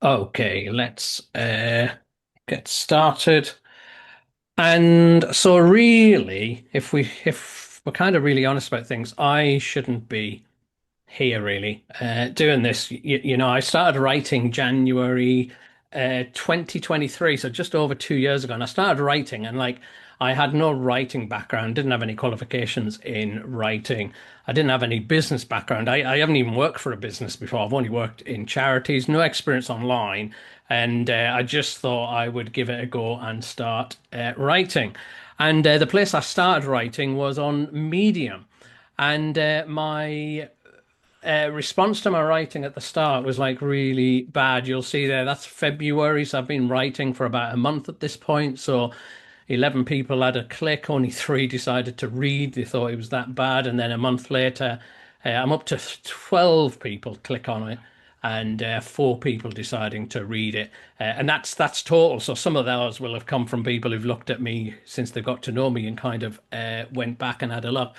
Okay, let's get started. And so really, if we're kind of really honest about things, I shouldn't be here really doing this. I started writing January 2023, so just over 2 years ago, and I started writing and like I had no writing background, didn't have any qualifications in writing. I didn't have any business background. I haven't even worked for a business before. I've only worked in charities, no experience online, and I just thought I would give it a go and start writing. And the place I started writing was on Medium. And my response to my writing at the start was like really bad. You'll see there, that's February. So I've been writing for about a month at this point. So 11 people had a click, only three decided to read. They thought it was that bad. And then a month later, I'm up to 12 people click on it and four people deciding to read it. And that's total. So some of those will have come from people who've looked at me since they got to know me and kind of went back and had a look.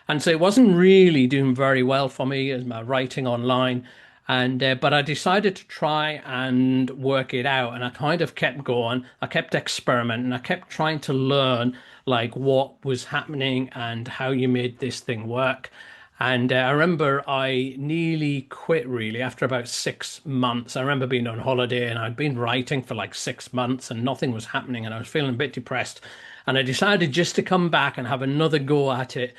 And so it wasn't really doing very well for me as my writing online. And but I decided to try and work it out, and I kind of kept going. I kept experimenting. I kept trying to learn like what was happening and how you made this thing work. And I remember I nearly quit really after about 6 months. I remember being on holiday and I'd been writing for like 6 months and nothing was happening, and I was feeling a bit depressed. And I decided just to come back and have another go at it.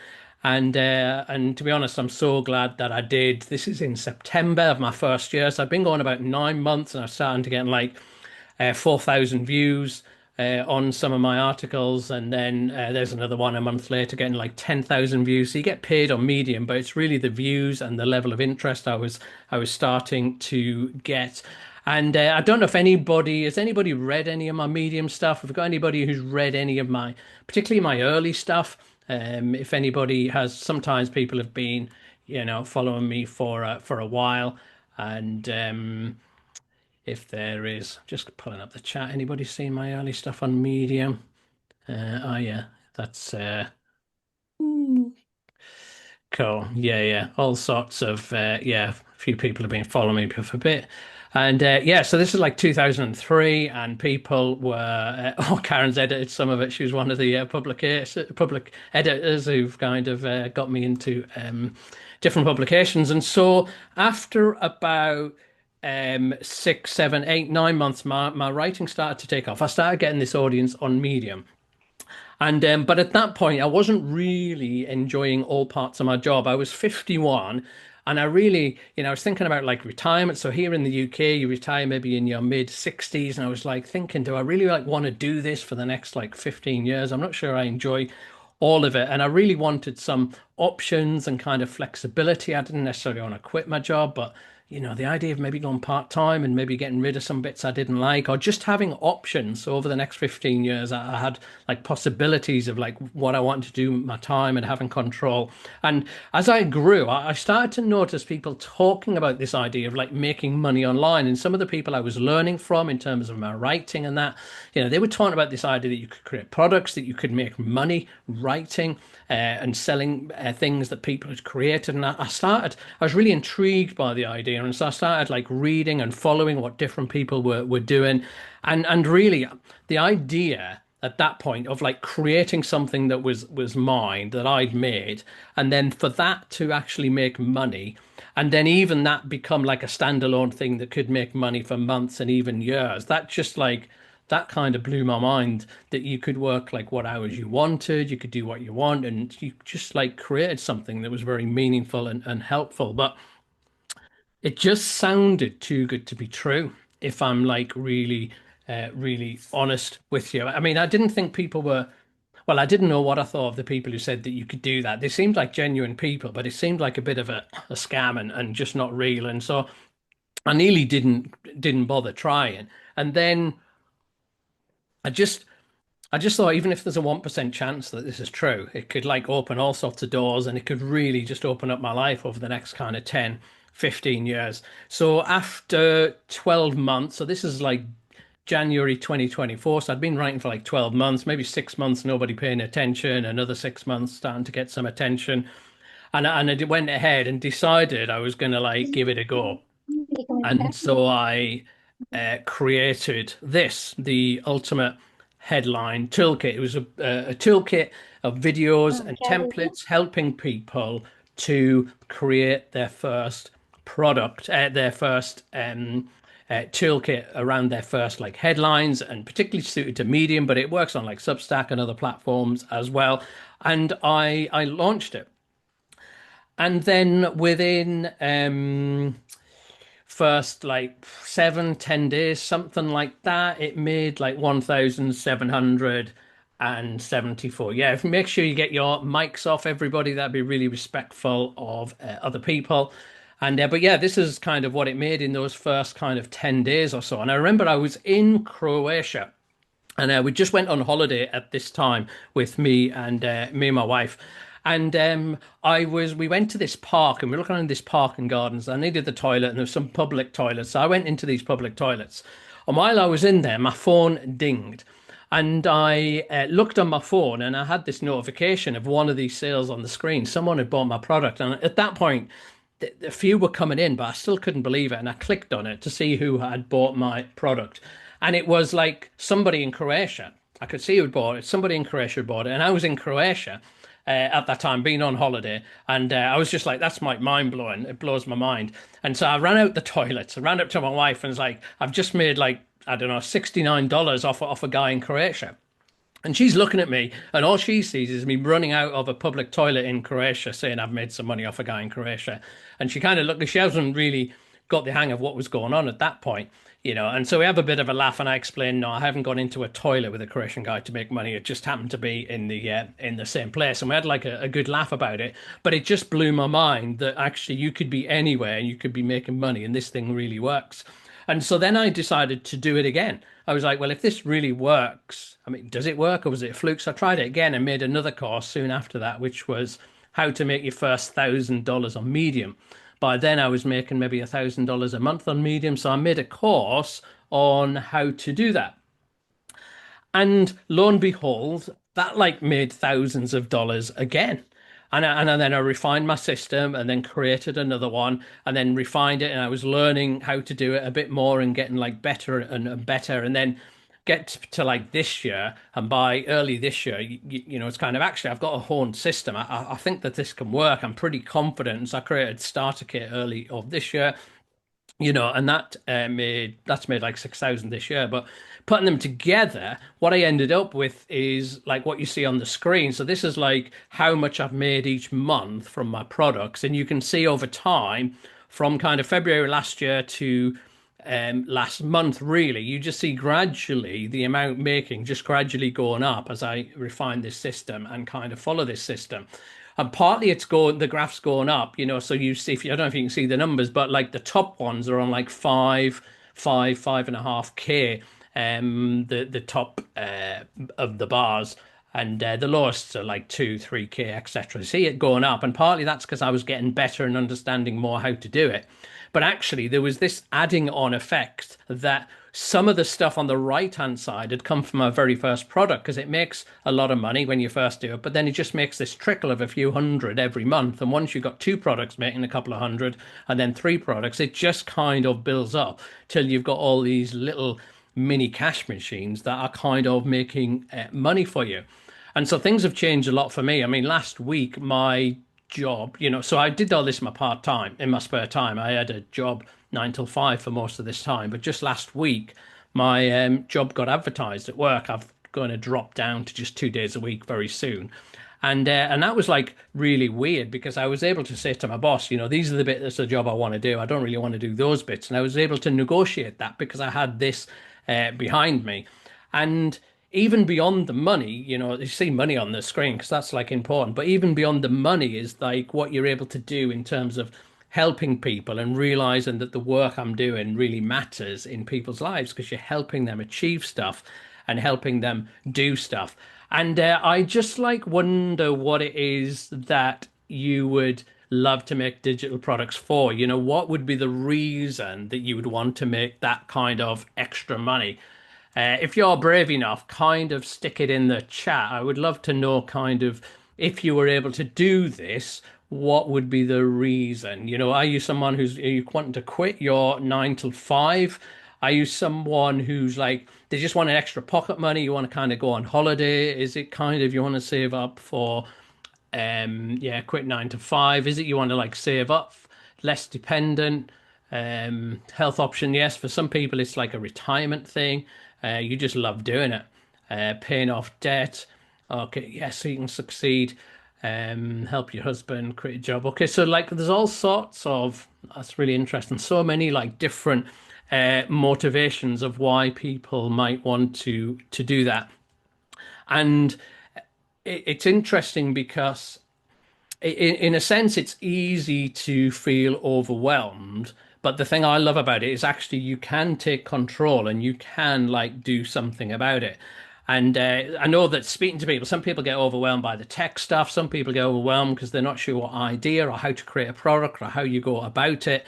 And to be honest, I'm so glad that I did. This is in September of my first year, so I've been going about 9 months, and I'm starting to get like 4,000 views on some of my articles, and then there's another one a month later getting like 10,000 views. So you get paid on Medium, but it's really the views and the level of interest I was starting to get. And I don't know if anybody has anybody read any of my Medium stuff. Have got anybody who's read any of my, particularly my early stuff? If anybody has, sometimes people have been, following me for a while, and if there is, just pulling up the chat. Anybody seen my early stuff on Medium? Oh yeah, that's cool. Yeah, yeah, all sorts of yeah. A few people have been following me for a bit, and yeah. So this is like 2003, and people were. Oh, Karen's edited some of it. She was one of the public editors who've kind of got me into different publications, and so after about 6, 7, 8, 9 months, my writing started to take off. I started getting this audience on Medium. And but at that point, I wasn't really enjoying all parts of my job. I was 51, and I really, I was thinking about like retirement. So here in the UK, you retire maybe in your mid 60s, and I was like thinking, do I really like want to do this for the next like 15 years? I'm not sure I enjoy all of it, and I really wanted some options and kind of flexibility. I didn't necessarily want to quit my job, but the idea of maybe going part-time and maybe getting rid of some bits I didn't like, or just having options. So over the next 15 years, I had like possibilities of like what I wanted to do with my time and having control. And as I grew, I started to notice people talking about this idea of like making money online. And some of the people I was learning from in terms of my writing and that, they were talking about this idea that you could create products, that you could make money writing and selling things that people had created. And I was really intrigued by the idea. And so I started like reading and following what different people were doing. And really the idea at that point of like creating something that was mine, that I'd made, and then for that to actually make money, and then even that become like a standalone thing that could make money for months and even years. That just like that kind of blew my mind, that you could work like what hours you wanted, you could do what you want, and you just like created something that was very meaningful and helpful. But it just sounded too good to be true, if I'm like really, really honest with you. I mean, I didn't think people were, well, I didn't know what I thought of the people who said that you could do that. They seemed like genuine people, but it seemed like a bit of a scam and just not real. And so I nearly didn't bother trying. And then I just I just thought even if there's a 1% chance that this is true, it could like open all sorts of doors, and it could really just open up my life over the next kind of 10, 15 years. So after 12 months, so this is like January 2024. So I'd been writing for like 12 months, maybe 6 months, nobody paying attention, another 6 months starting to get some attention. And I went ahead and decided I was going to like give it a go. And so I created this, the ultimate headline toolkit. It was a toolkit of videos and क्या बोल रहे हो? templates helping people to create their first product, their first toolkit around their first like headlines, and particularly suited to Medium, but it works on like Substack and other platforms as well. And I launched it, and then within first like 7, 10 days, something like that, it made like 1,774. Yeah, if make sure you get your mics off, everybody. That'd be really respectful of other people. And but yeah, this is kind of what it made in those first kind of 10 days or so. And I remember I was in Croatia, and we just went on holiday at this time with me and my wife. And we went to this park, and we were looking around this park and gardens. I needed the toilet, and there was some public toilets. So I went into these public toilets. And while I was in there, my phone dinged. And I looked on my phone, and I had this notification of one of these sales on the screen. Someone had bought my product. And at that point, a few were coming in, but I still couldn't believe it. And I clicked on it to see who had bought my product. And it was like somebody in Croatia. I could see who had bought it. Somebody in Croatia had bought it. And I was in Croatia at that time, being on holiday. And I was just like, that's my mind blowing. It blows my mind. And so I ran out the toilets. I ran up to my wife and was like, I've just made like, I don't know, $69 off a guy in Croatia. And she's looking at me, and all she sees is me running out of a public toilet in Croatia, saying I've made some money off a guy in Croatia. And she kind of looked, she hasn't really got the hang of what was going on at that point, you know. And so we have a bit of a laugh, and I explain, no, I haven't gone into a toilet with a Croatian guy to make money. It just happened to be in the same place, and we had like a good laugh about it. But it just blew my mind that actually you could be anywhere and you could be making money, and this thing really works. And so then I decided to do it again. I was like, well, if this really works, I mean, does it work or was it a fluke? So I tried it again and made another course soon after that, which was how to make your first $1,000 on Medium. By then, I was making maybe $1,000 a month on Medium. So I made a course on how to do that. And lo and behold, that like made thousands of dollars again. And then I refined my system and then created another one and then refined it. And I was learning how to do it a bit more and getting like better and better. And then get to like this year. And by early this year, you know, it's kind of actually, I've got a honed system. I think that this can work. I'm pretty confident. So I created Starter Kit early of this year, you know, and that's made like 6,000 this year. But putting them together, what I ended up with is like what you see on the screen. So this is like how much I've made each month from my products, and you can see over time from kind of February last year to last month, really, you just see gradually the amount making just gradually going up as I refine this system and kind of follow this system. And partly it's going, the graph's going up, you know. So you see, if you, I don't know if you can see the numbers, but like the top ones are on like 5.5K, the top of the bars, and the lowest are like 2, 3K, etc. See it going up, and partly that's because I was getting better and understanding more how to do it. But actually, there was this adding on effect that some of the stuff on the right hand side had come from our very first product because it makes a lot of money when you first do it, but then it just makes this trickle of a few hundred every month. And once you've got two products making a couple of hundred and then three products, it just kind of builds up till you've got all these little mini cash machines that are kind of making money for you. And so things have changed a lot for me. I mean, last week, my job, you know, so I did all this in my part time, in my spare time. I had a job 9 till 5 for most of this time. But just last week, my job got advertised at work. I'm going to drop down to just 2 days a week very soon. And that was like really weird because I was able to say to my boss, you know, these are the bits of the job I want to do. I don't really want to do those bits. And I was able to negotiate that because I had this behind me. And even beyond the money, you know, you see money on the screen because that's like important, but even beyond the money is like what you're able to do in terms of helping people and realizing that the work I'm doing really matters in people's lives because you're helping them achieve stuff and helping them do stuff. And I just like wonder what it is that you would love to make digital products for. You know, what would be the reason that you would want to make that kind of extra money? If you're brave enough, kind of stick it in the chat. I would love to know kind of if you were able to do this, what would be the reason? You know, are you someone are you wanting to quit your 9 till 5? Are you someone who's like, they just want an extra pocket money? You want to kind of go on holiday? Is it kind of you want to save up for, yeah, quit 9 to 5? Is it you want to like save up, less dependent? Health option, yes. For some people, it's like a retirement thing. You just love doing it, paying off debt. Okay, yes, so you can succeed. Help your husband create a job. Okay, so like there's all sorts of, that's really interesting. So many like different motivations of why people might want to do that. And it's interesting because in a sense, it's easy to feel overwhelmed. But the thing I love about it is actually you can take control and you can like do something about it. And I know that speaking to people, some people get overwhelmed by the tech stuff. Some people get overwhelmed because they're not sure what idea or how to create a product or how you go about it.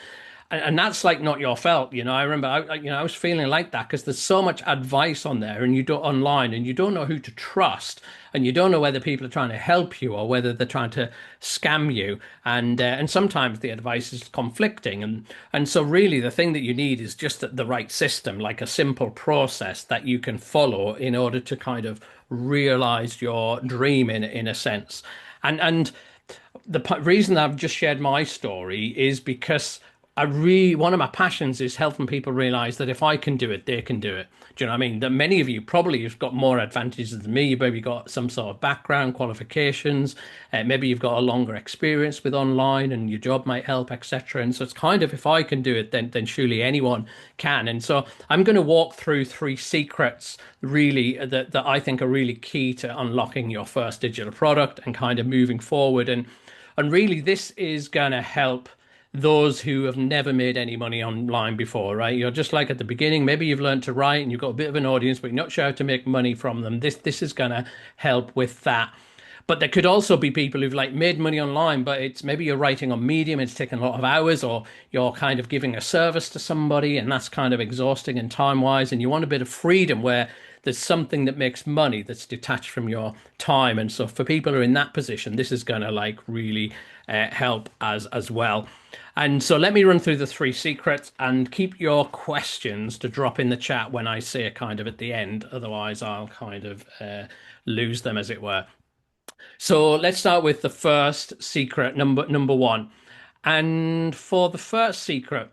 And that's like not your fault, you know. I remember, I was feeling like that because there's so much advice on there, and you don't online, and you don't know who to trust, and you don't know whether people are trying to help you or whether they're trying to scam you, and sometimes the advice is conflicting, and so really the thing that you need is just the right system, like a simple process that you can follow in order to kind of realize your dream in a sense, and the reason I've just shared my story is because one of my passions is helping people realize that if I can do it, they can do it. Do you know what I mean? That many of you probably have got more advantages than me. You maybe got some sort of background, qualifications, maybe you've got a longer experience with online and your job might help, etc. And so it's kind of if I can do it, then surely anyone can. And so I'm going to walk through 3 secrets really that I think are really key to unlocking your first digital product and kind of moving forward. And really, this is going to help those who have never made any money online before, right? You're just like at the beginning, maybe you've learned to write and you've got a bit of an audience, but you're not sure how to make money from them. This is going to help with that. But there could also be people who've like made money online, but it's maybe you're writing on Medium, it's taking a lot of hours, or you're kind of giving a service to somebody, and that's kind of exhausting and time wise, and you want a bit of freedom where there's something that makes money that's detached from your time. And so for people who are in that position, this is going to like really help as well. And so let me run through the 3 secrets and keep your questions to drop in the chat when I say it kind of at the end. Otherwise, I'll kind of lose them, as it were. So let's start with the first secret, number one. And for the first secret,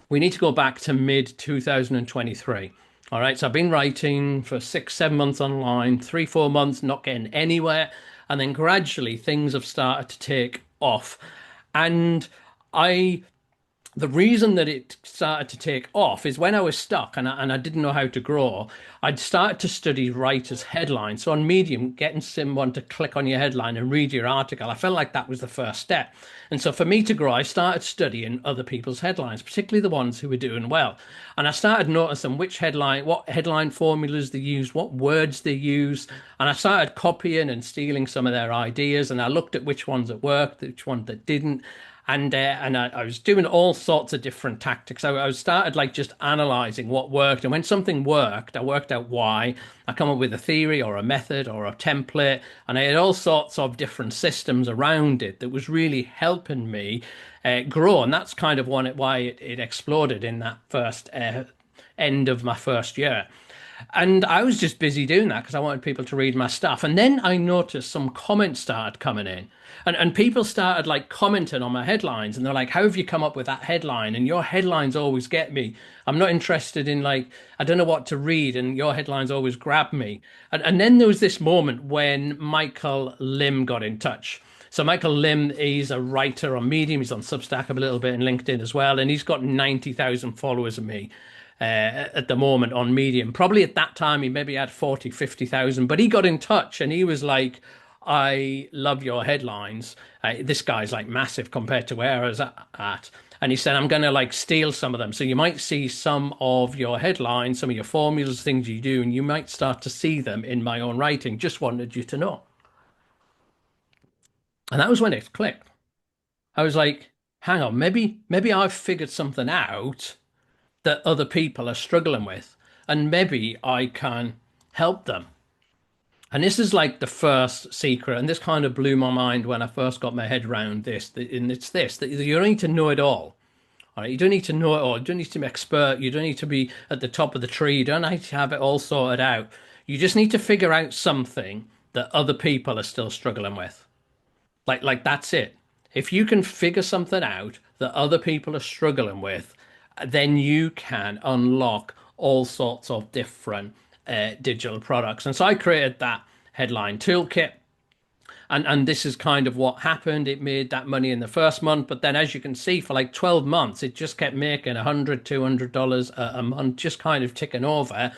we need to go back to mid 2023. All right, so I've been writing for 6, 7 months online, 3, 4 months, not getting anywhere. And then gradually things have started to take off. And I the reason that it started to take off is when I was stuck and I didn't know how to grow, I'd started to study writers' headlines. So on Medium, getting someone to click on your headline and read your article, I felt like that was the first step. And so for me to grow, I started studying other people's headlines, particularly the ones who were doing well. And I started noticing what headline formulas they use, what words they use. And I started copying and stealing some of their ideas. And I looked at which ones that worked, which ones that didn't. And I was doing all sorts of different tactics. I started like just analyzing what worked, and when something worked, I worked out why. I come up with a theory or a method or a template, and I had all sorts of different systems around it that was really helping me grow. And that's kind of why it exploded in that first end of my first year. And I was just busy doing that because I wanted people to read my stuff. And then I noticed some comments started coming in. And people started like commenting on my headlines. And they're like, how have you come up with that headline? And your headlines always get me. I'm not interested in like, I don't know what to read. And your headlines always grab me. And then there was this moment when Michael Lim got in touch. So Michael Lim, he's a writer on Medium. He's on Substack a little bit and LinkedIn as well. And he's got 90,000 followers of me at the moment on Medium. Probably at that time, he maybe had 40, 50,000, but he got in touch and he was like, I love your headlines. This guy's like massive compared to where I was at. And he said, I'm going to like steal some of them. So you might see some of your headlines, some of your formulas, things you do, and you might start to see them in my own writing. Just wanted you to know. And that was when it clicked. I was like, hang on, maybe I've figured something out that other people are struggling with, and maybe I can help them. And this is like the first secret, and this kind of blew my mind when I first got my head around this. And it's this that you don't need to know it all. All right, you don't need to know it all. You don't need to be expert. You don't need to be at the top of the tree. You don't need to have it all sorted out. You just need to figure out something that other people are still struggling with. Like that's it. If you can figure something out that other people are struggling with, then you can unlock all sorts of different digital products. And so I created that headline toolkit. And this is kind of what happened. It made that money in the first month, but then as you can see, for like 12 months, it just kept making 100, $200 a month, just kind of ticking over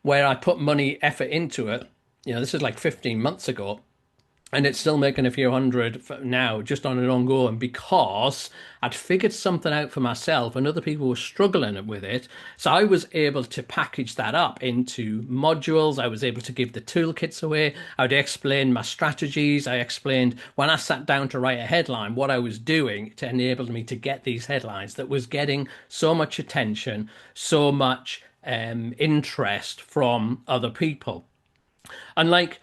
where I put money, effort into it. This is like 15 months ago, and it's still making a few hundred now just on an ongoing because I'd figured something out for myself and other people were struggling with it. So I was able to package that up into modules. I was able to give the toolkits away. I would explain my strategies. I explained when I sat down to write a headline what I was doing to enable me to get these headlines that was getting so much attention, so much interest from other people. And like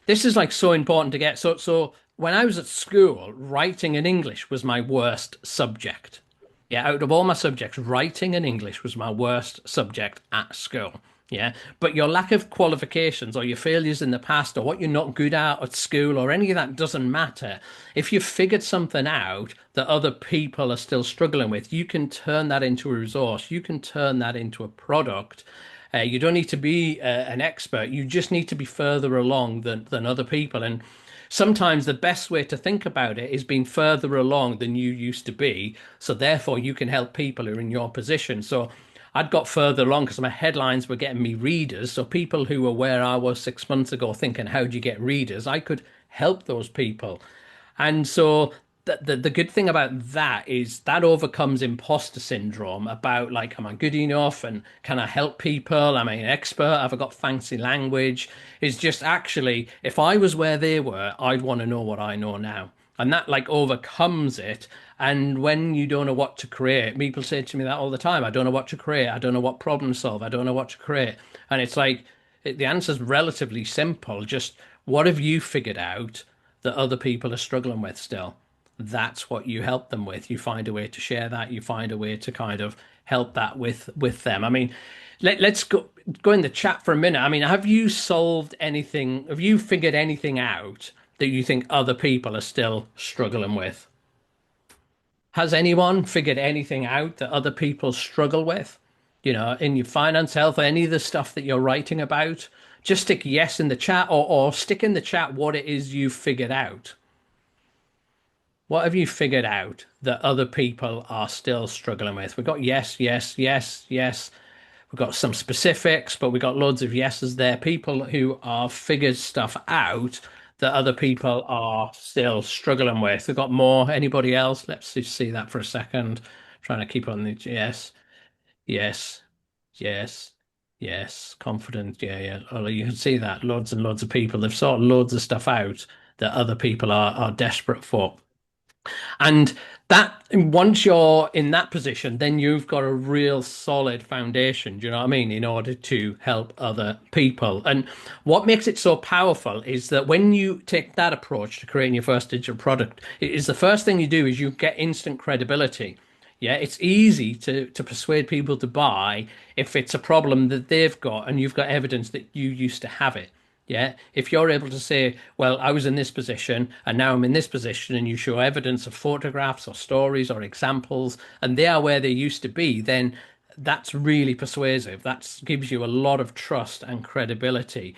this is like so important to get. So when I was at school, writing in English was my worst subject. Yeah, out of all my subjects, writing and English was my worst subject at school. Yeah, but your lack of qualifications or your failures in the past or what you're not good at school or any of that doesn't matter. If you've figured something out that other people are still struggling with, you can turn that into a resource. You can turn that into a product. You don't need to be an expert. You just need to be further along than other people. And sometimes the best way to think about it is being further along than you used to be. So therefore, you can help people who are in your position. So I'd got further along because my headlines were getting me readers. So people who were where I was 6 months ago thinking, how do you get readers? I could help those people. And so the good thing about that is that overcomes imposter syndrome about like, am I good enough? And can I help people? Am I an expert? Have I got fancy language? It's just actually, if I was where they were, I'd want to know what I know now. And that like overcomes it. And when you don't know what to create, people say to me that all the time. I don't know what to create. I don't know what problem solve. I don't know what to create. And it's like the answer is relatively simple. Just what have you figured out that other people are struggling with still? That's what you help them with. You find a way to share that. You find a way to kind of help that with them. I mean, let's go in the chat for a minute. I mean, have you solved anything? Have you figured anything out that you think other people are still struggling with? Has anyone figured anything out that other people struggle with? In your finance, health, any of the stuff that you're writing about? Just stick yes in the chat or stick in the chat what it is you've figured out. What have you figured out that other people are still struggling with? We've got yes, yes, yes, yes. We've got some specifics, but we've got loads of yeses there. People who are figured stuff out that other people are still struggling with. We've got more. Anybody else? Let's just see that for a second. Trying to keep on the yes, yes, yes, yes. Confident. Yeah, yeah. Oh, you can see that. Loads and loads of people. They've sorted loads of stuff out that other people are desperate for. And that once you're in that position, then you've got a real solid foundation, do you know what I mean, in order to help other people. And what makes it so powerful is that when you take that approach to creating your first digital product, it is the first thing you do is you get instant credibility. Yeah, it's easy to persuade people to buy if it's a problem that they've got and you've got evidence that you used to have it. Yeah, if you're able to say, well, I was in this position and now I'm in this position, and you show evidence of photographs or stories or examples, and they are where they used to be, then that's really persuasive. That gives you a lot of trust and credibility.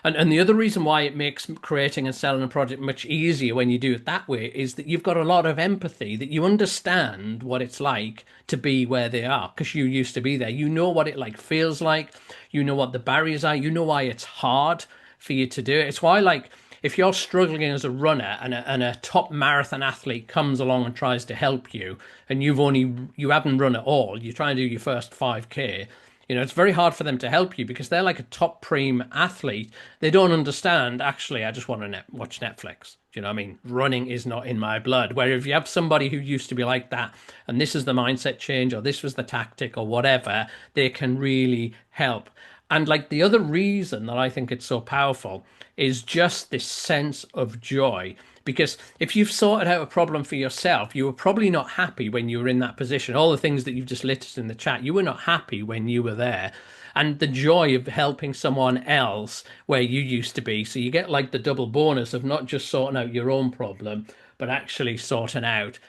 And the other reason why it makes creating and selling a project much easier when you do it that way is that you've got a lot of empathy, that you understand what it's like to be where they are because you used to be there. You know what it like feels like. You know what the barriers are. You know why it's hard for you to do it. It's why, like, if you're struggling as a runner and a top marathon athlete comes along and tries to help you, and you haven't run at all, you try and do your first 5K, it's very hard for them to help you because they're like a top prime athlete. They don't understand, actually, I just want to watch Netflix. Do you know what I mean? Running is not in my blood. Where if you have somebody who used to be like that, and this is the mindset change, or this was the tactic, or whatever, they can really help. And like the other reason that I think it's so powerful is just this sense of joy Because if you've sorted out a problem for yourself, you were probably not happy when you were in that position. All the things that you've just listed in the chat, you were not happy when you were there. And the joy of helping someone else where you used to be. So you get like the double bonus of not just sorting out your own problem, but actually sorting out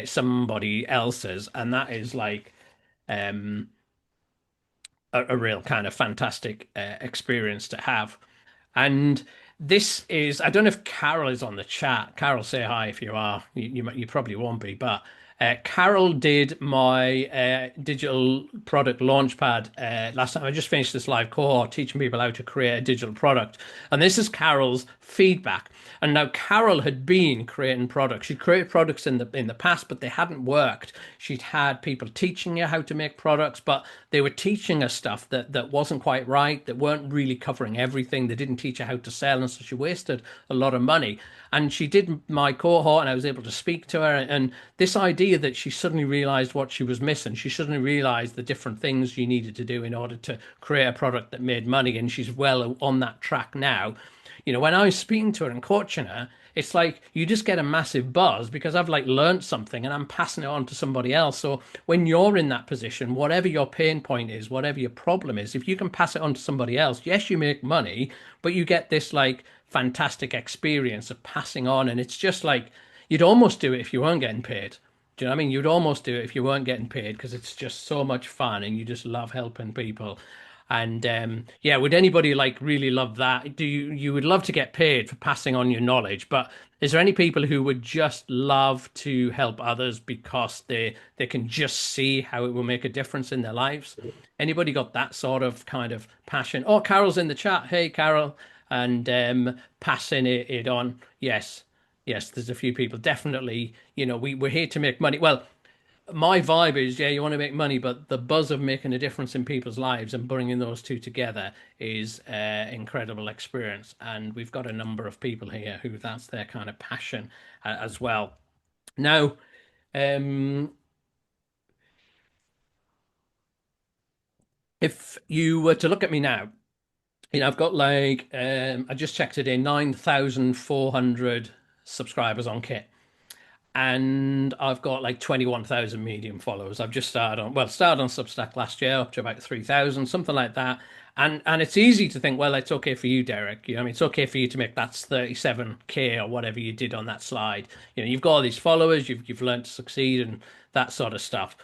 somebody else's. And that is like um, a real kind of fantastic experience to have. And this is, I don't know if Carol is on the chat. Carol, say hi if you are. You probably won't be, but Carol did my digital product launchpad last time. I just finished this live cohort teaching people how to create a digital product. And this is Carol's feedback. And now Carol had been creating products. She'd created products in the past, but they hadn't worked. She'd had people teaching her how to make products, but they were teaching her stuff that wasn't quite right, that weren't really covering everything. They didn't teach her how to sell, and so she wasted a lot of money. And she did my cohort, and I was able to speak to her. And this idea that she suddenly realized what she was missing, she suddenly realized the different things you needed to do in order to create a product that made money, and she's well on that track now. When I was speaking to her and coaching her, it's like you just get a massive buzz because I've like learned something and I'm passing it on to somebody else. So when you're in that position, whatever your pain point is, whatever your problem is, if you can pass it on to somebody else, yes, you make money, but you get this like fantastic experience of passing on. And it's just like you'd almost do it if you weren't getting paid. Do you know what I mean? You'd almost do it if you weren't getting paid because it's just so much fun and you just love helping people. And yeah, would anybody like really love that? Do you would love to get paid for passing on your knowledge, but is there any people who would just love to help others because they can just see how it will make a difference in their lives? Anybody got that sort of kind of passion? Oh, Carol's in the chat. Hey, Carol, and passing it on. Yes, yes, there's a few people. Definitely, we're here to make money. Well, my vibe is, yeah, you want to make money, but the buzz of making a difference in people's lives and bringing those two together is incredible experience. And we've got a number of people here who that's their kind of passion as well. Now, um, if you were to look at me now, I've got like I just checked today, 9,400 subscribers on Kit. And I've got like 21,000 medium followers. I've just started on Substack last year up to about 3,000, something like that. And it's easy to think, well, it's okay for you, Derek. I mean, it's okay for you to make that 37K or whatever you did on that slide. You've got all these followers, you've learned to succeed and that sort of stuff.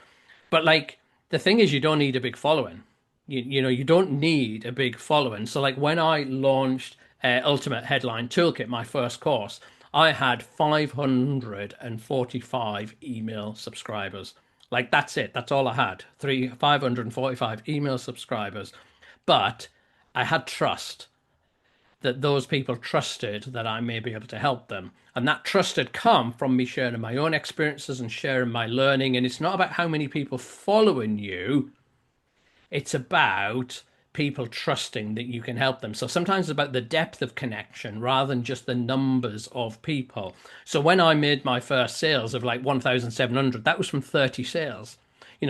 But like the thing is, you don't need a big following. You don't need a big following. So like when I launched Ultimate Headline Toolkit, my first course, I had 545 email subscribers. Like that's it. That's all I had. 545 email subscribers. But I had trust that those people trusted that I may be able to help them. And that trust had come from me sharing my own experiences and sharing my learning. And it's not about how many people following you, it's about people trusting that you can help them. So sometimes it's about the depth of connection rather than just the numbers of people. So when I made my first sales of like 1,700, that was from 30 sales.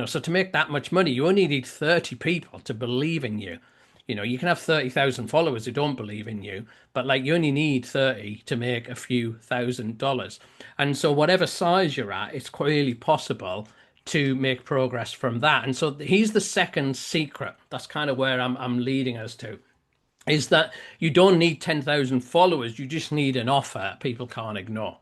So to make that much money, you only need 30 people to believe in you. You can have 30,000 followers who don't believe in you, but like you only need 30 to make a few $1,000s. And so whatever size you're at, it's clearly possible to make progress from that. And so here's the second secret. That's kind of where I'm leading us to, is that you don't need 10,000 followers. You just need an offer people can't ignore.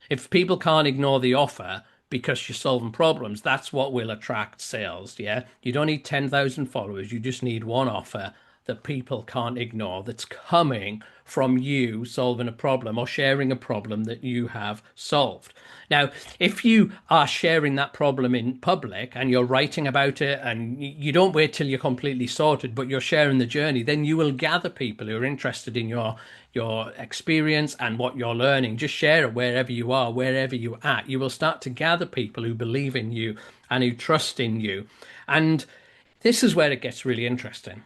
If people can't ignore the offer because you're solving problems, that's what will attract sales. Yeah. You don't need 10,000 followers. You just need one offer that people can't ignore that's coming from you solving a problem or sharing a problem that you have solved. Now, if you are sharing that problem in public and you're writing about it and you don't wait till you're completely sorted, but you're sharing the journey, then you will gather people who are interested in your experience and what you're learning. Just share it wherever you are, wherever you're at. You will start to gather people who believe in you and who trust in you. And this is where it gets really interesting.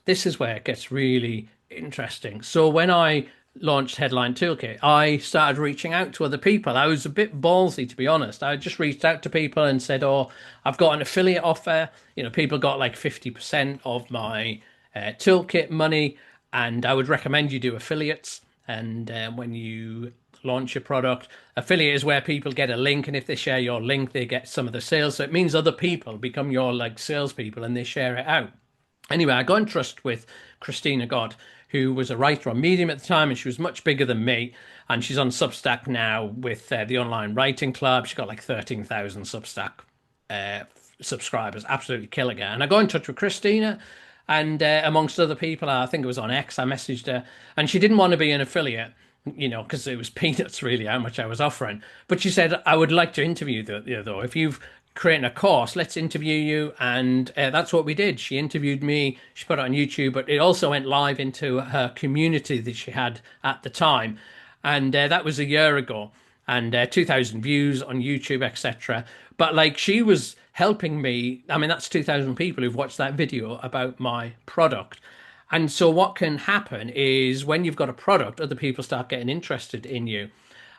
This is where it gets really interesting. So when I launched Headline Toolkit, I started reaching out to other people. I was a bit ballsy, to be honest. I just reached out to people and said, oh, I've got an affiliate offer. People got like 50% of my toolkit money, and I would recommend you do affiliates. And when you launch your product. Affiliate is where people get a link, and if they share your link, they get some of the sales. So it means other people become your like salespeople and they share it out. Anyway, I got in trust with Christina God, who was a writer on Medium at the time, and she was much bigger than me. And she's on Substack now with the Online Writing Club. She's got like 13,000 Substack uh, subscribers. Absolutely killing her. And I got in touch with Christina, and amongst other people, I think it was on X, I messaged her, and she didn't want to be an affiliate, because it was peanuts really how much I was offering. But she said, I would like to interview you though. If you've creating a course, let's interview you. And that's what we did. She interviewed me, she put it on YouTube, but it also went live into her community that she had at the time. And that was a year ago, and 2,000 views on YouTube, etc. But like she was helping me. I mean, that's 2,000 people who've watched that video about my product. And so what can happen is when you've got a product, other people start getting interested in you.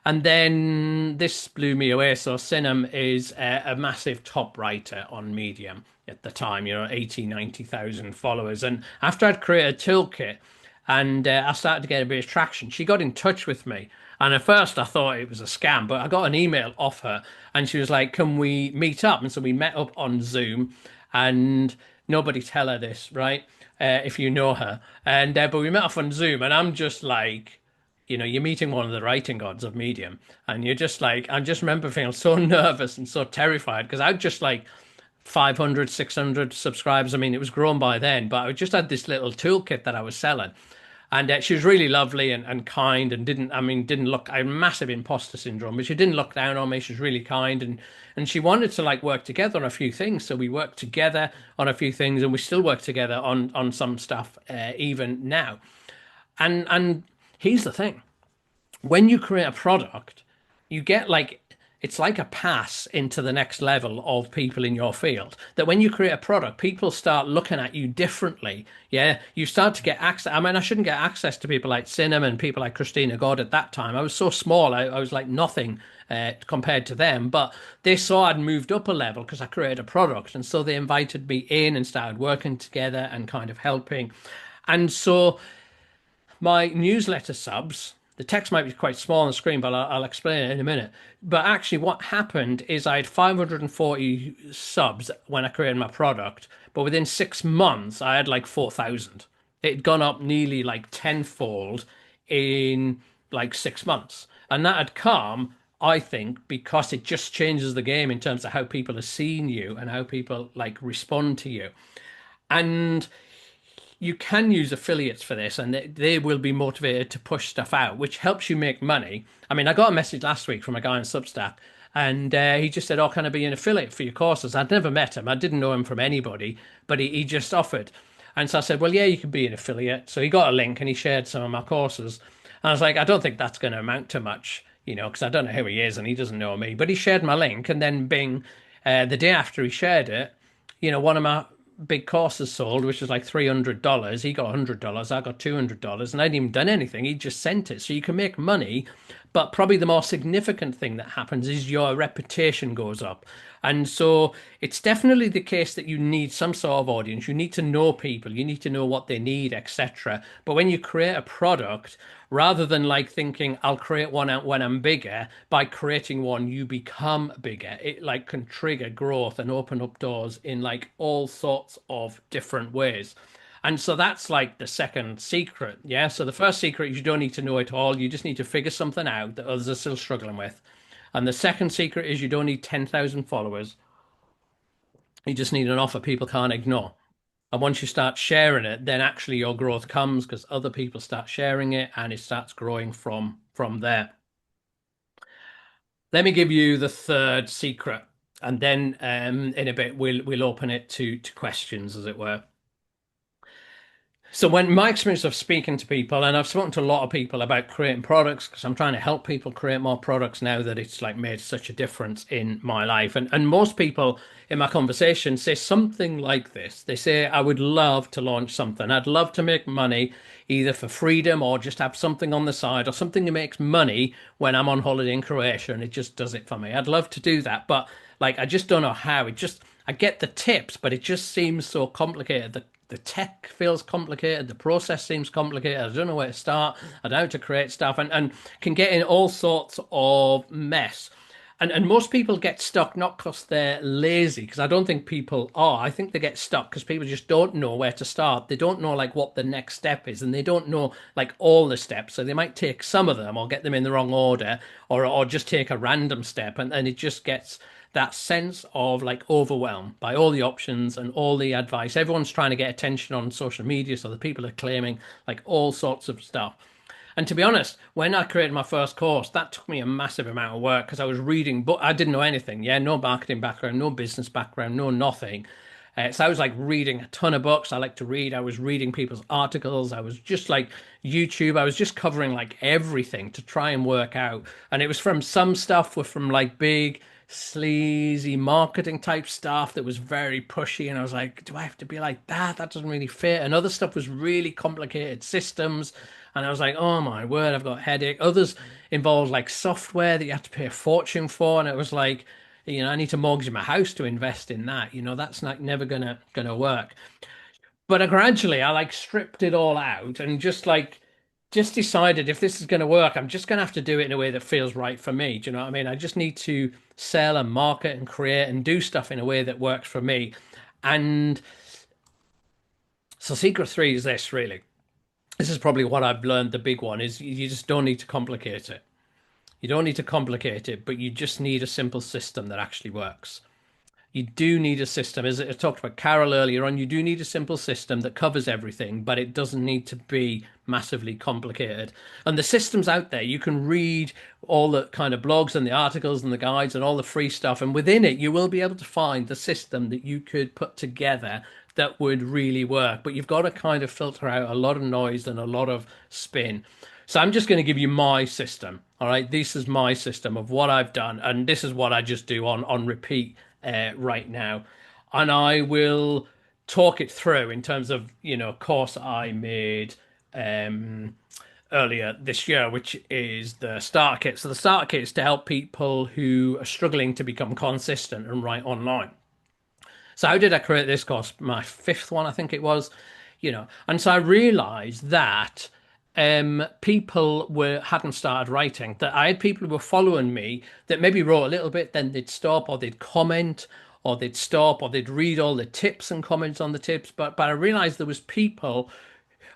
And then this blew me away. So Sinem is a massive top writer on Medium at the time, 80, 90,000 followers. And after I'd created a toolkit and I started to get a bit of traction, she got in touch with me. And at first I thought it was a scam, but I got an email off her and she was like, can we meet up? And so we met up on Zoom, and nobody tell her this, right? If you know her. And but we met up on Zoom, and I'm just like, you're meeting one of the writing gods of Medium, and you're just like, I just remember feeling so nervous and so terrified because I'd just like 500, 600 subscribers. I mean, it was grown by then, but I just had this little toolkit that I was selling. And she was really lovely and kind, and didn't look, I had massive imposter syndrome, but she didn't look down on me. She was really kind, and she wanted to like work together on a few things. So we worked together on a few things, and we still work together on some stuff even now. And here's the thing. When you create a product, you get like it's like a pass into the next level of people in your field. That when you create a product, people start looking at you differently. Yeah, you start to get access. I mean, I shouldn't get access to people like Sinem and people like Christina God at that time. I was so small. I was like nothing compared to them. But they saw I'd moved up a level because I created a product, and so they invited me in and started working together and kind of helping. And so my newsletter subs, the text might be quite small on the screen, but I'll explain it in a minute. But actually, what happened is I had 540 subs when I created my product, but within 6 months, I had like 4,000. It had gone up nearly like tenfold in like 6 months. And that had come, I think, because it just changes the game in terms of how people are seeing you and how people like respond to you. And you can use affiliates for this, and they will be motivated to push stuff out, which helps you make money. I mean, I got a message last week from a guy on Substack, and he just said, oh, can I be an affiliate for your courses? I'd never met him. I didn't know him from anybody, but he just offered. And so I said, well, yeah, you can be an affiliate. So he got a link and he shared some of my courses. And I was like, I don't think that's going to amount to much, because I don't know who he is and he doesn't know me. But he shared my link, and then Bing, the day after he shared it, one of my big courses sold, which was like $300. He got $100. I got $200, and I hadn't even done anything. He just sent it. So you can make money, but probably the more significant thing that happens is your reputation goes up. And so it's definitely the case that you need some sort of audience. You need to know people. You need to know what they need, etc. But when you create a product, rather than like thinking I'll create one out when I'm bigger, by creating one you become bigger. It like can trigger growth and open up doors in like all sorts of different ways. And so that's like the second secret. Yeah. So the first secret is you don't need to know it all. You just need to figure something out that others are still struggling with. And the second secret is you don't need 10,000 followers. You just need an offer people can't ignore. And once you start sharing it, then actually your growth comes because other people start sharing it and it starts growing from there. Let me give you the third secret, and then in a bit we'll open it to questions, as it were. So when my experience of speaking to people, and I've spoken to a lot of people about creating products because I'm trying to help people create more products now that it's like made such a difference in my life. And most people in my conversation say something like this. They say, I would love to launch something. I'd love to make money either for freedom or just have something on the side or something that makes money when I'm on holiday in Croatia and it just does it for me. I'd love to do that, but like I just don't know how. I get the tips, but it just seems so complicated. the tech feels complicated, the process seems complicated. I don't know where to start. I don't know how to create stuff, and can get in all sorts of mess. And most people get stuck not because they're lazy, because I don't think people are. I think they get stuck because people just don't know where to start. They don't know like what the next step is, and they don't know like all the steps. So they might take some of them or get them in the wrong order, or just take a random step, and it just gets that sense of like overwhelm by all the options and all the advice. Everyone's trying to get attention on social media, so the people are claiming like all sorts of stuff. And to be honest, when I created my first course, that took me a massive amount of work because I was reading, but I didn't know anything. Yeah, no marketing background, no business background, no nothing. So I was like reading a ton of books. I like to read. I was reading people's articles. I was just like YouTube. I was just covering like everything to try and work out. And it was from some stuff were from like big sleazy marketing type stuff that was very pushy. And I was like, do I have to be like that? That doesn't really fit. And other stuff was really complicated systems. And I was like, oh my word, I've got a headache. Others involved like software that you have to pay a fortune for. And it was like, I need to mortgage my house to invest in that. That's not never gonna work. But gradually I like stripped it all out and just decided if this is gonna work, I'm just gonna have to do it in a way that feels right for me. Do you know what I mean? I just need to sell and market and create and do stuff in a way that works for me. And so secret three is this really. This is probably what I've learned. The big one is you just don't need to complicate it. You don't need to complicate it, but you just need a simple system that actually works. You do need a system. As I talked about Carol earlier on, you do need a simple system that covers everything, but it doesn't need to be massively complicated. And the systems out there, you can read all the kind of blogs and the articles and the guides and all the free stuff. And within it, you will be able to find the system that you could put together that would really work. But you've got to kind of filter out a lot of noise and a lot of spin. So I'm just going to give you my system. All right, this is my system of what I've done, and this is what I just do on repeat right now. And I will talk it through in terms of course I made um, earlier this year, which is the starter kit. So the starter kit is to help people who are struggling to become consistent and write online. So how did I create this course? My fifth one, I think it was, And so I realized that people hadn't started writing. That I had people who were following me that maybe wrote a little bit, then they'd stop, or they'd comment, or they'd stop, or they'd read all the tips and comments on the tips. But I realized there was people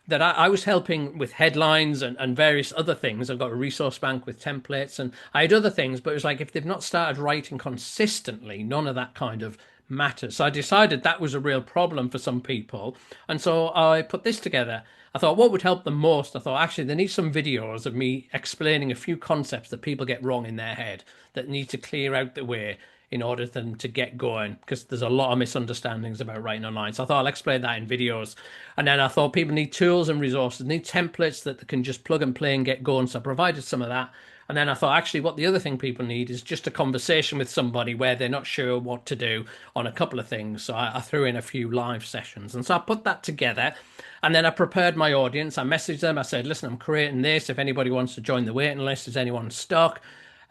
that I was helping with headlines and various other things. I've got a resource bank with templates and I had other things, but it was like if they've not started writing consistently, none of that kind of matters. So I decided that was a real problem for some people. And so I put this together. I thought what would help them most? I thought actually they need some videos of me explaining a few concepts that people get wrong in their head that need to clear out the way in order for them to get going because there's a lot of misunderstandings about writing online. So I thought I'll explain that in videos. And then I thought people need tools and resources, need templates that they can just plug and play and get going. So I provided some of that. And then I thought, actually, what the other thing people need is just a conversation with somebody where they're not sure what to do on a couple of things. So I threw in a few live sessions. And so I put that together. And then I prepared my audience. I messaged them. I said, listen, I'm creating this. If anybody wants to join the waiting list, is anyone stuck?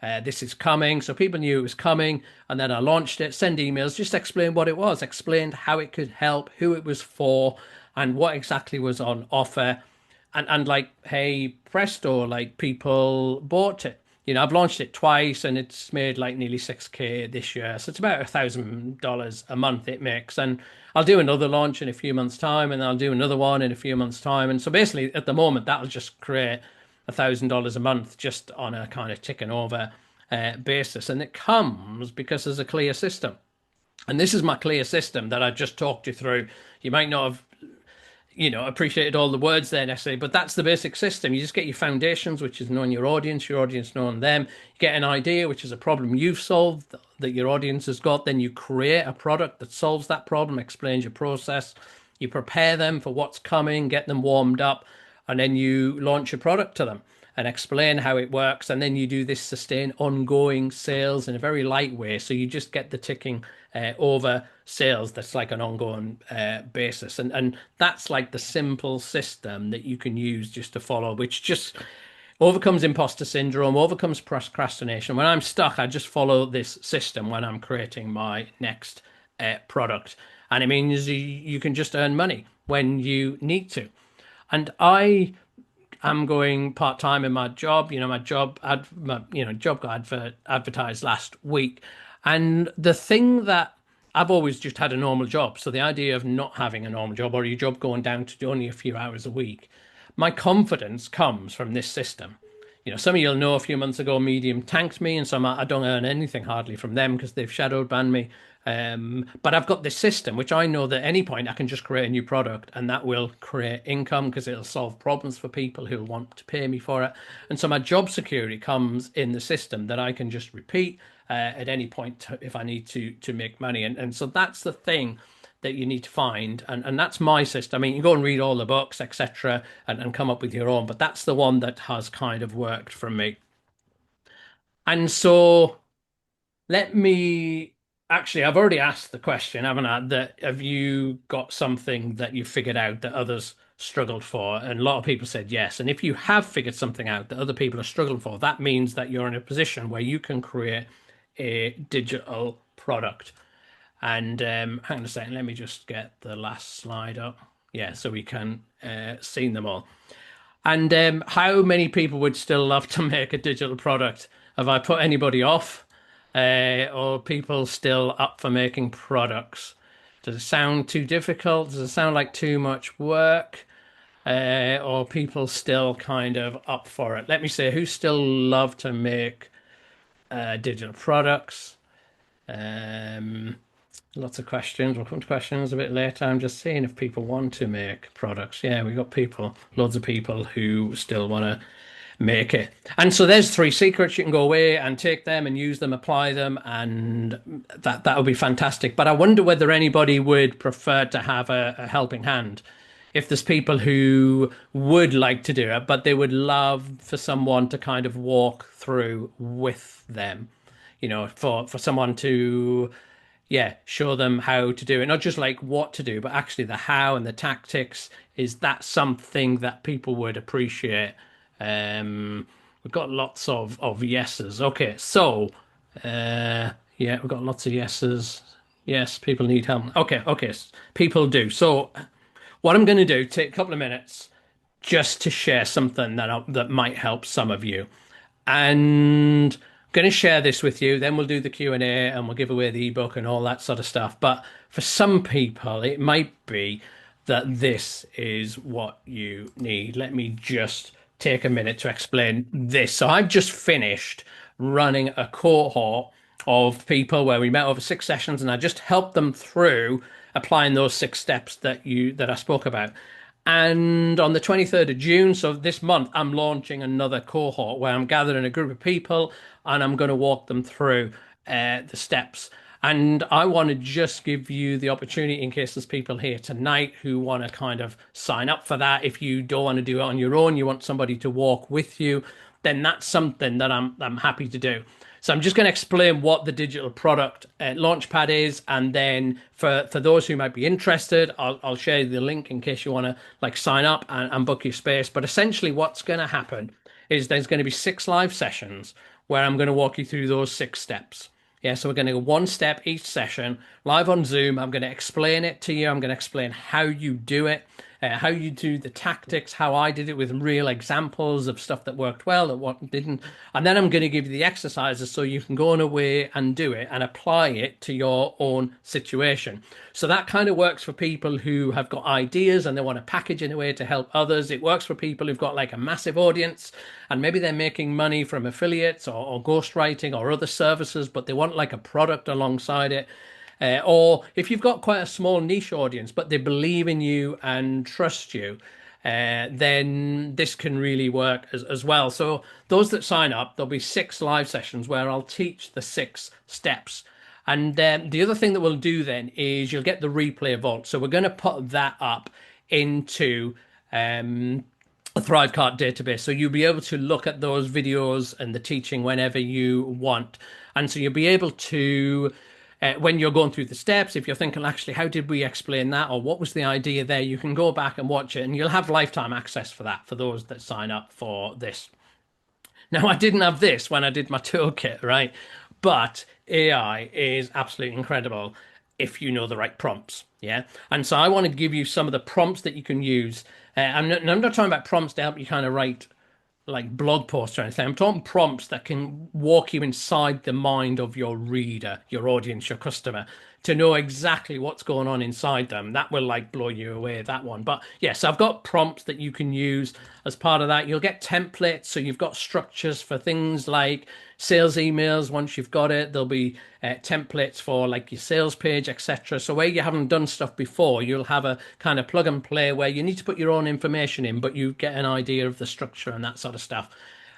This is coming. So people knew it was coming. And then I launched it, send emails, just explain what it was, explained how it could help, who it was for, and what exactly was on offer. And like, hey, presto, like people bought it. I've launched it twice and it's made like nearly 6K this year. So it's about $1,000 a month it makes. And I'll do another launch in a few months' time and I'll do another one in a few months' time. And so basically at the moment, that'll just create $1,000 a month just on a kind of ticking over basis. And it comes because there's a clear system. And this is my clear system that I just talked you through. You might not have appreciated all the words there necessarily, but that's the basic system. You just get your foundations, which is knowing your audience knowing them. You get an idea, which is a problem you've solved that your audience has got. Then you create a product that solves that problem, explains your process. You prepare them for what's coming, get them warmed up, and then you launch a product to them and explain how it works. And then you do this sustained ongoing sales in a very light way. So you just get the ticking over sales that's like an ongoing basis. And that's like the simple system that you can use just to follow, which just overcomes imposter syndrome, overcomes procrastination. When I'm stuck, I just follow this system when I'm creating my next product. And it means you can just earn money when you need to. And I'm going part time in my job. My job got advertised last week, and the thing that I've always just had a normal job. So the idea of not having a normal job or your job going down to only a few hours a week, my confidence comes from this system. Some of you'll know a few months ago, Medium tanked me, and some I don't earn anything hardly from them because they've shadow banned me. But I've got this system, which I know that at any point I can just create a new product and that will create income because it'll solve problems for people who want to pay me for it. And so my job security comes in the system that I can just repeat at any point if I need to make money. And so that's the thing that you need to find. And that's my system. I mean, you go and read all the books, etc., and come up with your own, but that's the one that has kind of worked for me. And so let me actually, I've already asked the question, haven't I? That have you got something that you figured out that others struggled for? And a lot of people said yes. And if you have figured something out that other people are struggling for, that means that you're in a position where you can create a digital product. And hang on a second, let me just get the last slide up. Yeah, so we can see them all. And how many people would still love to make a digital product? Have I put anybody off? Or people still up for making products? Does it sound too difficult? Does it sound like too much work? Or people still kind of up for it? Let me say, who still love to make digital products? Um, Lots of questions. We'll come to questions a bit later. I'm just seeing if people want to make products. Yeah, we've got people, loads of people who still want to make it. And so there's three secrets. You can go away and take them and use them, apply them, and that would be fantastic. But I wonder whether anybody would prefer to have a helping hand. If there's people who would like to do it, but they would love for someone to kind of walk through with them, for someone to show them how to do it, not just like what to do, but actually the how and the tactics. Is that something that people would appreciate? We've got lots of yeses. Okay, so yeah, we've got lots of yeses. Yes, people need help. Okay, people do. So what I'm going to do, take a couple of minutes just to share something that might help some of you. And I'm going to share this with you. Then we'll do the Q&A and we'll give away the ebook and all that sort of stuff. But for some people, it might be that this is what you need. Let me just take a minute to explain this. So I've just finished running a cohort of people where we met over 6 sessions, and I just helped them through applying those 6 steps that I spoke about. And on the 23rd of June, so this month, I'm launching another cohort where I'm gathering a group of people and I'm going to walk them through the steps. And I want to just give you the opportunity, in case there's people here tonight who want to kind of sign up for that. If you don't want to do it on your own, you want somebody to walk with you, then that's something that I'm happy to do. So I'm just going to explain what the digital product launchpad is, and then for those who might be interested, I'll share the link in case you want to like sign up and book your space. But essentially, what's going to happen is there's going to be 6 live sessions where I'm going to walk you through those 6 steps. Yeah, so we're going to go one step each session live on Zoom. I'm going to explain it to you. I'm going to explain how you do it, how you do the tactics, how I did it with real examples of stuff that worked well and what didn't. And then I'm going to give you the exercises so you can go on away and do it and apply it to your own situation. So that kind of works for people who have got ideas and they want to package in a way to help others. It works for people who've got like a massive audience and maybe they're making money from affiliates or ghostwriting or other services, but they want like a product alongside it. Or if you've got quite a small niche audience, but they believe in you and trust you, then this can really work as well. So those that sign up, there'll be 6 live sessions where I'll teach the 6 steps. And the other thing that we'll do then is you'll get the replay vault. So we're going to put that up into a Thrivecart database. So you'll be able to look at those videos and the teaching whenever you want. And so you'll be able to when you're going through the steps, if you're thinking, actually, how did we explain that? Or what was the idea there? You can go back and watch it and you'll have lifetime access for that for those that sign up for this. Now, I didn't have this when I did my toolkit, right? But AI is absolutely incredible. if you know the right prompts. Yeah. And so I want to give you some of the prompts that you can use. I'm not talking about prompts to help you kind of write like blog posts or anything. I'm talking prompts that can walk you inside the mind of your reader, your audience, your customer, to know exactly what's going on inside them. That will like blow you away, that one. But yes, I've got prompts that you can use as part of that. You'll get templates, so you've got structures for things like sales emails. Once you've got it, there'll be templates for like your sales page, etc. So where you haven't done stuff before, you'll have a kind of plug and play where you need to put your own information in, but you get an idea of the structure and that sort of stuff.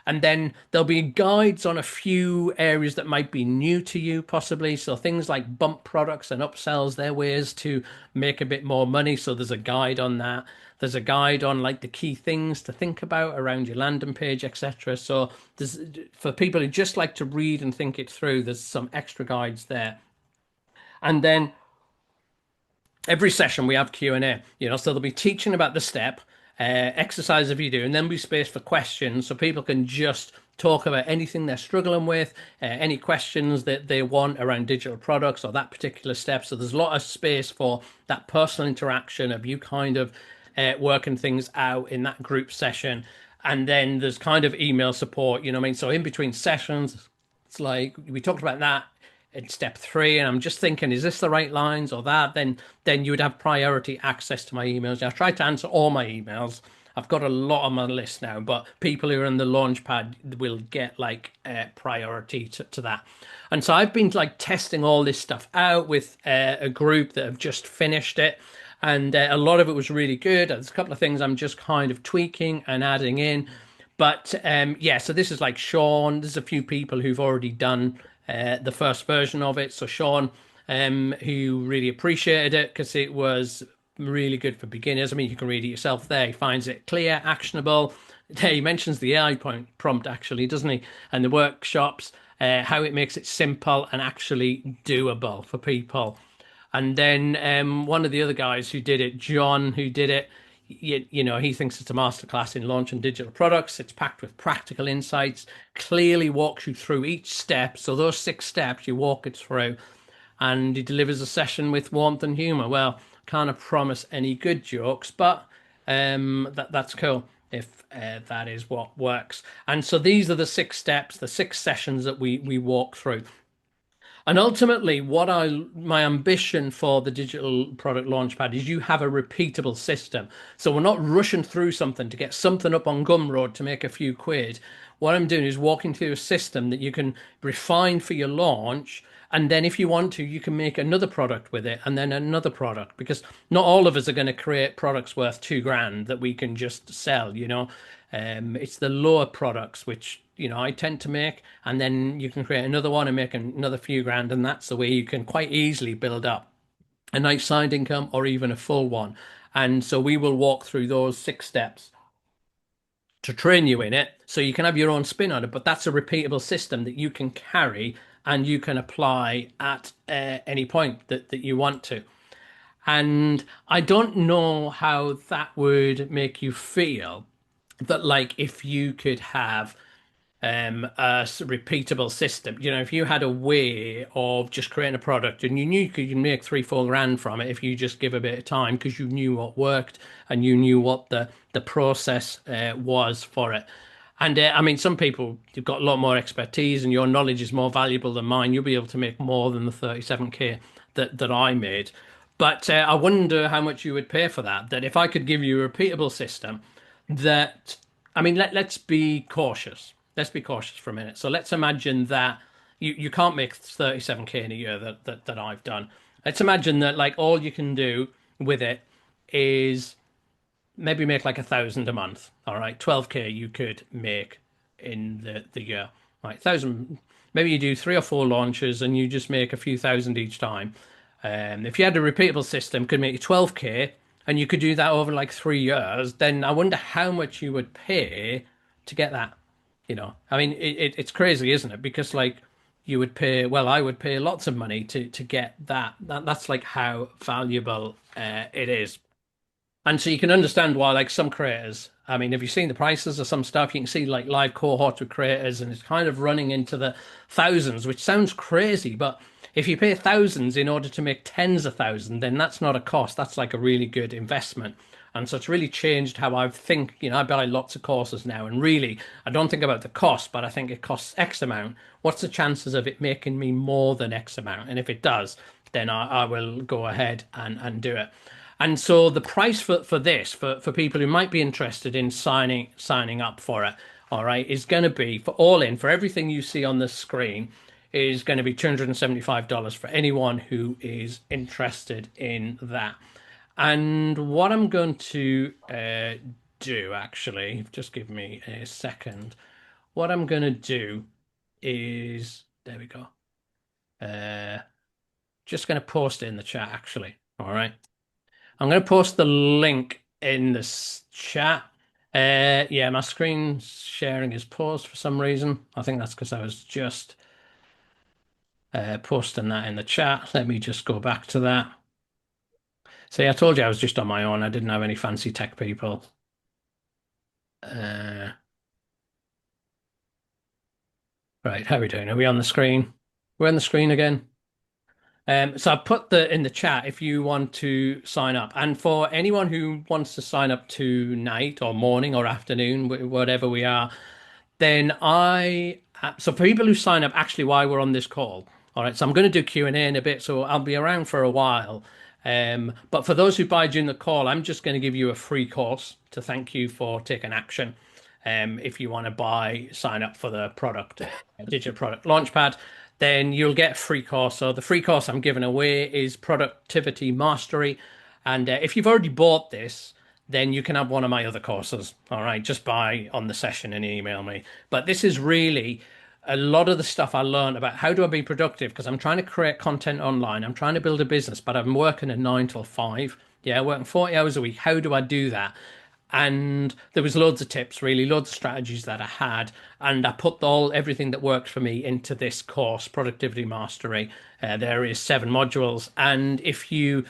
And then there'll be guides on a few areas that might be new to you, possibly. So things like bump products and upsells, their ways to make a bit more money. So there's a guide on that. There's a guide on like the key things to think about around your landing page, etc. So there's for people who just like to read and think it through, there's some extra guides there. And then every session we have Q&A, so they'll be teaching about the step, exercise if you do, and then be space for questions so people can just talk about anything they're struggling with, any questions that they want around digital products or that particular step. So there's a lot of space for that personal interaction of you kind of working things out in that group session. And then there's kind of email support, you know what I mean? So in between sessions, it's like we talked about that in step three, and I'm just thinking, is this the right lines or that? Then you would have priority access to my emails. I've tried to answer all my emails. I've got a lot on my list now, but people who are in the Launchpad will get like priority to that. And so I've been like testing all this stuff out with a group that have just finished it. And a lot of it was really good. There's a couple of things I'm just kind of tweaking and adding in. But yeah, so this is like Sean. There's a few people who've already done the first version of it. So Sean, who really appreciated it because it was really good for beginners. I mean, you can read it yourself there. He finds it clear, actionable. He mentions the AI prompt actually, doesn't he? And the workshops, how it makes it simple and actually doable for people. And then one of the other guys who did it, John, who did it, he thinks it's a masterclass in launching digital products. It's packed with practical insights, clearly walks you through each step. So those 6 steps, you walk it through, and he delivers a session with warmth and humor. Well, can't promise any good jokes, but that's cool if that is what works. And so these are the 6 steps, the 6 sessions that we walk through. And ultimately, my ambition for the Digital Product Launchpad is you have a repeatable system. So we're not rushing through something to get something up on Gumroad to make a few quid. What I'm doing is walking through a system that you can refine for your launch. And then if you want to, you can make another product with it and then another product, because not all of us are going to create products worth 2 grand that we can just sell. It's the lower products, which, I tend to make, and then you can create another one and make another few grand. And that's the way you can quite easily build up a nice side income or even a full one. And so we will walk through those 6 steps to train you in it so you can have your own spin on it. But that's a repeatable system that you can carry and you can apply at any point that you want to. And I don't know how that would make you feel, that like if you could have repeatable system. If you had a way of just creating a product and you knew you could make 3-4 grand from it if you just give a bit of time because you knew what worked and you knew what the process was for it. And I mean, some people, you've got a lot more expertise and your knowledge is more valuable than mine. You'll be able to make more than the 37K that I made. But I wonder how much you would pay for that. That if I could give you a repeatable system that, I mean, let's be cautious. Let's be cautious for a minute. So let's imagine that you can't make 37K in a year that I've done. Let's imagine that like all you can do with it is maybe make like 1,000 a month. All right, 12K you could make in the year. Right, 1,000. Maybe you do 3 or 4 launches and you just make a few thousand each time. If you had a repeatable system, could make you 12K, and you could do that over like 3 years. Then I wonder how much you would pay to get that. I mean, it's crazy, isn't it? Because like you would pay, well, I would pay lots of money to get that. That's like how valuable it is. And so you can understand why, like some creators, I mean, have you seen the prices of some stuff? You can see like live cohorts with creators, and it's kind of running into the thousands, which sounds crazy, but If you pay thousands in order to make tens of thousands, then that's not a cost. That's like a really good investment. And so it's really changed how I think. I buy lots of courses now, and really, I don't think about the cost, but I think it costs X amount. What's the chances of it making me more than X amount? And if it does, then I will go ahead and do it. And so the price for this, for people who might be interested in signing up for it, all right, is going to be for all in, for everything you see on the screen, is going to be $275 for anyone who is interested in that. And what I'm going to do, actually, just give me a second. What I'm going to do is, there we go. Uh, just going to post it in the chat, actually. All right. I'm going to post the link in this chat. Yeah, my screen sharing is paused for some reason. I think that's because I was just posting that in the chat. Let me just go back to that. See, I told you I was just on my own. I didn't have any fancy tech people. Uh, right, how are we doing? Are we on the screen? We're on the screen again. So I put the in the chat if you want to sign up. And for anyone who wants to sign up tonight or morning or afternoon, whatever we are, then so for people who sign up actually while we're on this call, all right, so I'm going to do Q&A in a bit, so I'll be around for a while. But for those who buy during the call, I'm just going to give you a free course to thank you for taking action. If you want to sign up for the product, Digital Product Launchpad, then you'll get a free course. So the free course I'm giving away is Productivity Mastery. And if you've already bought this, then you can have one of my other courses. All right, just buy on the session and email me. But this is really a lot of the stuff I learned about how do I be productive because I'm trying to create content online. I'm trying to build a business, but I'm working at 9 till 5. Yeah, working 40 hours a week. How do I do that? And there was loads of tips, really, loads of strategies that I had, and I put everything that worked for me into this course, Productivity Mastery. There is 7 modules, and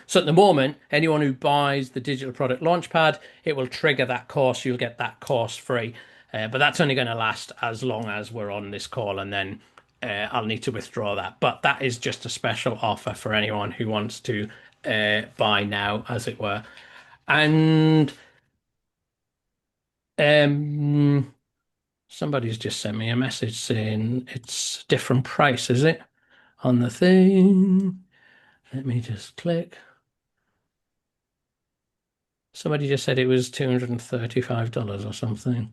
so at the moment, anyone who buys the Digital Product Launchpad, it will trigger that course. You'll get that course free, but that's only going to last as long as we're on this call, and then I'll need to withdraw that. But that is just a special offer for anyone who wants to buy now, as it were. And um, somebody's just sent me a message saying it's different price, is it? On the thing. Let me just click. Somebody just said it was $235 or something.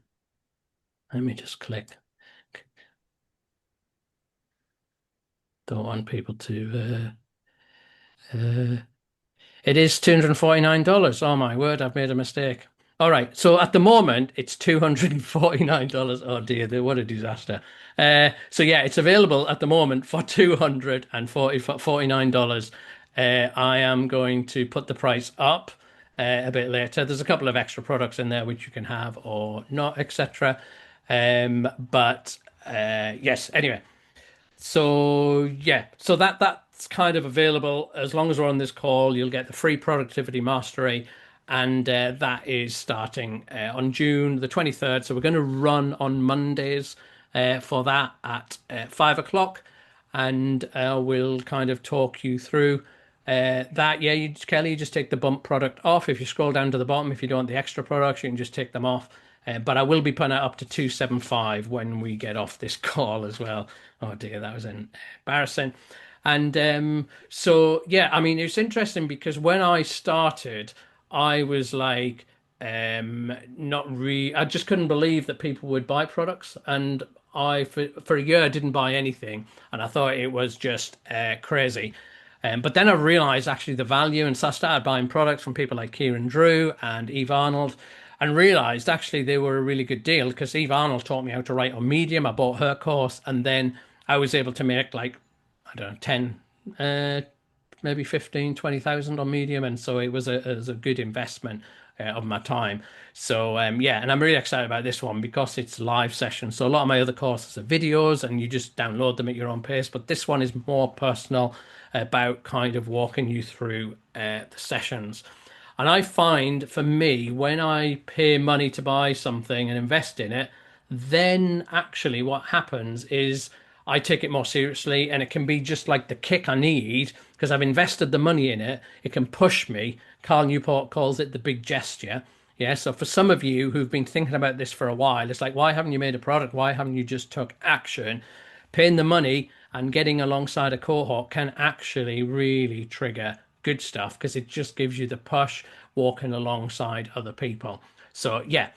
Let me just click. Don't want people to. It is $249. Oh my word, I've made a mistake. All right, so at the moment it's $249. Oh dear, what a disaster. So yeah, it's available at the moment for $249. I am going to put the price up a bit later. There's a couple of extra products in there which you can have or not, etc. But yes, anyway. So yeah, so that's kind of available as long as we're on this call. You'll get the free productivity mastery, and that is starting on June the 23rd. So we're going to run on Mondays for that at 5 o'clock, and we'll kind of talk you through that. Yeah, Kelly, you just take the bump product off. If you scroll down to the bottom, if you don't want the extra products, you can just take them off. But I will be putting it up to 275 when we get off this call as well. Oh dear, that was embarrassing. And so, yeah, I mean, it's interesting because when I started, I was like, not really, I just couldn't believe that people would buy products. And for a year, didn't buy anything. And I thought it was just crazy. But then I realized actually the value, and so I started buying products from people like Kieran Drew and Eve Arnold, and realized actually they were a really good deal because Eve Arnold taught me how to write on Medium. I bought her course, and then I was able to make like, I don't know, 10, maybe 15, 20,000 on Medium. And so it was a good investment of my time. So yeah, and I'm really excited about this one because it's live session. So a lot of my other courses are videos and you just download them at your own pace. But this one is more personal about kind of walking you through the sessions. And I find for me, when I pay money to buy something and invest in it, then actually what happens is I take it more seriously, and it can be just like the kick I need because I've invested the money in it. It can push me. Carl Newport calls it the big gesture. Yeah. So for some of you who've been thinking about this for a while, it's like, why haven't you made a product? Why haven't you just took action? Paying the money and getting alongside a cohort can actually really trigger good stuff because it just gives you the push walking alongside other people. So yeah,